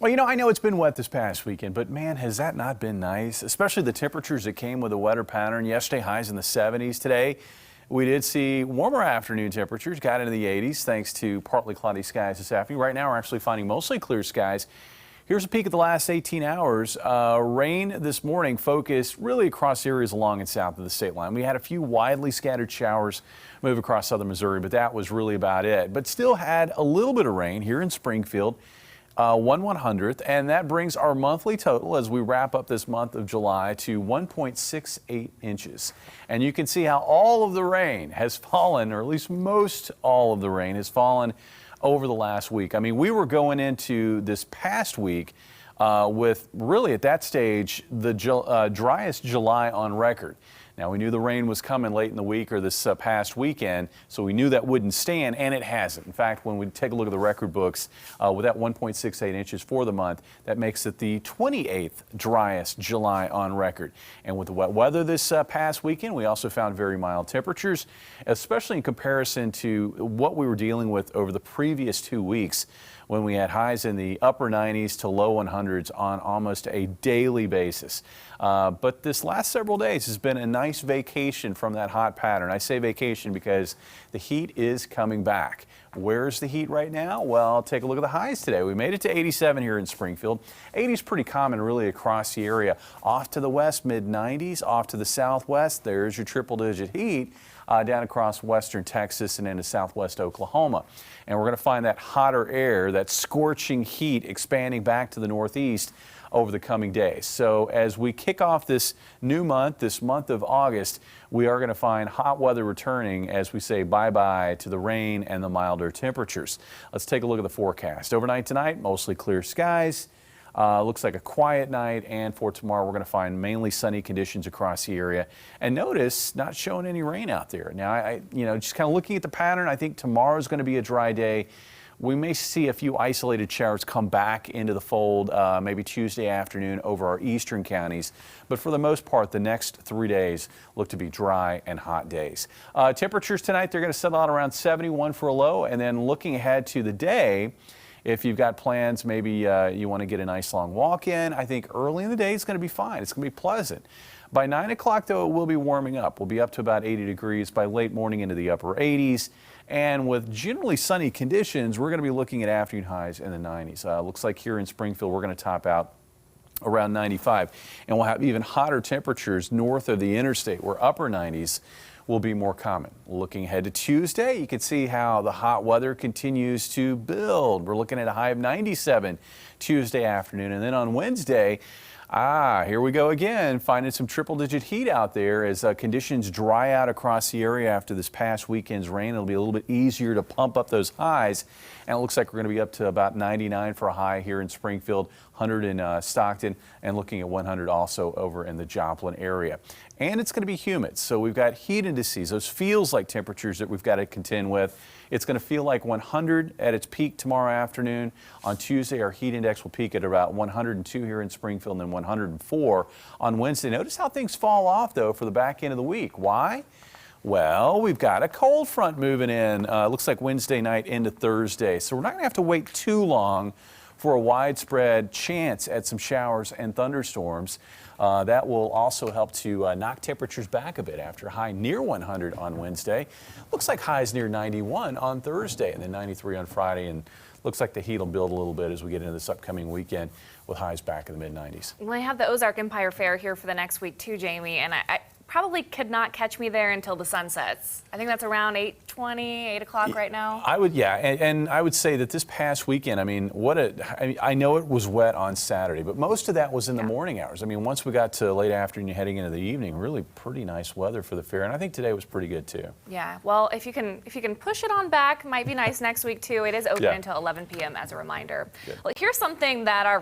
Well, I know it's been wet this past weekend, but man, has that not been nice? Especially the temperatures that came with a wetter pattern. Yesterday, highs in the 70s. Today, we did see warmer afternoon temperatures, got into the 80s thanks to partly cloudy skies this afternoon. Right now, we're actually finding mostly clear skies. Here's a peek at the last 18 hours. Rain this morning focused really across areas along and south of the state line. We had a few widely scattered showers move across southern Missouri, but that was really about it. But still had a little bit of rain here in Springfield. 1/100th, and that brings our monthly total as we wrap up this month of July to 1.68 inches. And you can see how all of the rain has fallen, or at least most all of the rain has fallen over the last week. I mean, we were going into this past week with really at that stage the driest July on record. Now, we knew the rain was coming late in the week or this past weekend, so we knew that wouldn't stand, and it hasn't. In fact, when we take a look at the record books, with that 1.68 inches for the month, that makes it the 28th driest July on record. And with the wet weather this past weekend, we also found very mild temperatures, especially in comparison to what we were dealing with over the previous 2 weeks, when we had highs in the upper 90s to low 100s on almost a daily basis. But this last several days has been a nice vacation from that hot pattern. I say vacation because the heat is coming back. Where's the heat right now? Well, take a look at the highs today. We made it to 87 here in Springfield. 80 is pretty common really across the area. Off to the west, mid-90s. Off to the southwest, there's your triple-digit heat. Down across western Texas and into southwest Oklahoma. And we're going to find that hotter air, that scorching heat expanding back to the northeast over the coming days. So as we kick off this new month, this month of August, we are going to find hot weather returning as we say bye-bye to the rain and the milder temperatures. Let's take a look at the forecast. Overnight tonight, mostly clear skies. Looks like a quiet night, and for tomorrow we're going to find mainly sunny conditions across the area. And notice, not showing any rain out there. Now, just kind of looking at the pattern, I think tomorrow is going to be a dry day. We may see a few isolated showers come back into the fold maybe Tuesday afternoon over our eastern counties. But for the most part, the next 3 days look to be dry and hot days. Temperatures tonight, they're going to settle out around 71 for a low, and then looking ahead to the day, if you've got plans, maybe you want to get a nice long walk in, I think early in the day it's going to be fine. It's going to be pleasant. By 9 o'clock, though, it will be warming up. We'll be up to about 80 degrees by late morning into the upper 80s. And with generally sunny conditions, we're going to be looking at afternoon highs in the 90s. Looks like here in Springfield, we're going to top out around 95. And we'll have even hotter temperatures north of the interstate, where upper 90s will be more common. Looking ahead to Tuesday, you can see how the hot weather continues to build. We're looking at a high of 97 Tuesday afternoon. And then on Wednesday, here we go again, finding some triple-digit heat out there as conditions dry out across the area after this past weekend's rain. It'll be a little bit easier to pump up those highs, and it looks like we're going to be up to about 99 for a high here in Springfield, 100 in Stockton, and looking at 100 also over in the Joplin area. And it's going to be humid, so we've got heat indices, those feels like temperatures that we've got to contend with. It's going to feel like 100 at its peak tomorrow afternoon. On Tuesday, our heat index will peak at about 102 here in Springfield and then 104 on Wednesday. Notice how things fall off, though, for the back end of the week. Why? Well, we've got a cold front moving in. Looks like Wednesday night into Thursday. So we're not going to have to wait too long for a widespread chance at some showers and thunderstorms. That will also help to knock temperatures back a bit after a high near 100 on Wednesday. Looks like highs near 91 on Thursday and then 93 on Friday. And looks like the heat will build a little bit as we get into this upcoming weekend with highs back in the mid-90s. Well, I have the Ozark Empire Fair here for the next week too, Jamie, and I probably could not catch me there until the sun sets. I think that's around 8:20, 8 o'clock right now. And I would say that this past weekend, I mean, I know it was wet on Saturday, but most of that was in the morning hours. I mean, once we got to late afternoon, heading into the evening, really pretty nice weather for the fair, and I think today was pretty good too. Yeah, well, if you can push it on back, might be nice next week too. It is open until 11 p.m. as a reminder. Good. Well, here's something that our